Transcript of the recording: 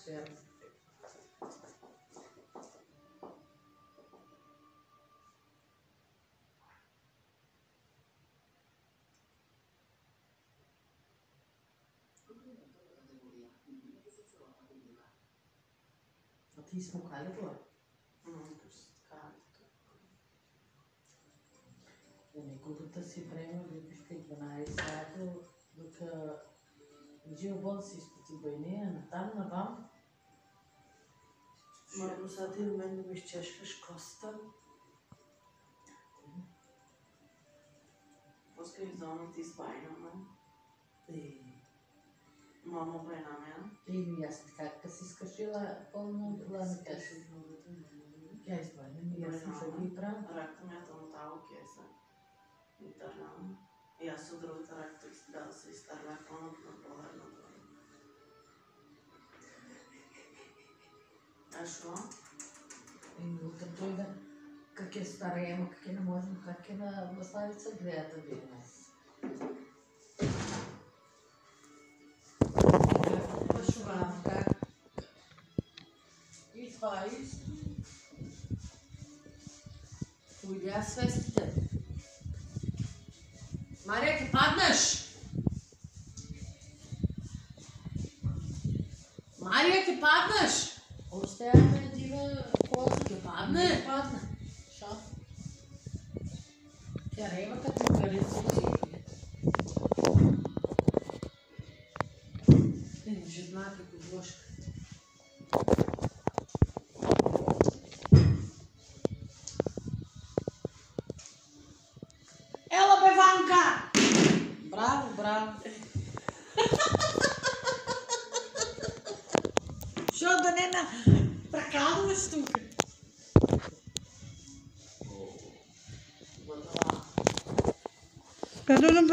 certo. A ti smo kalipo? Неколкото си време випишка 12 сата, дока Гилбон си изпити бойния, натам навам. Марко, сега ти до мен да ми изчешкаш костата. Пускай зона ти с байна, Мама байна мен. И аз така си скашила пълно лазакаш. Тя избайна ми, аз съм ще ги правя. Ракта ми е тъмтало кеса. И търнам. И аз от другата ракта да се изтърнах на по-гарна това. А що? И като дойда, как е стареема, как е не можем, как е на възставица гледата ви нас. Пашувам, как? И това е истина. Уйдя свестите. Мария, ти паднеш! Мария, ти паднеш! Оставяме дива коза. Ти падне? Падна. Шо? Тя рева като гарица си. Жена като блошка. Ела бе, Ванка! Браво, браво. Що да не прекалваш тук? Пардон,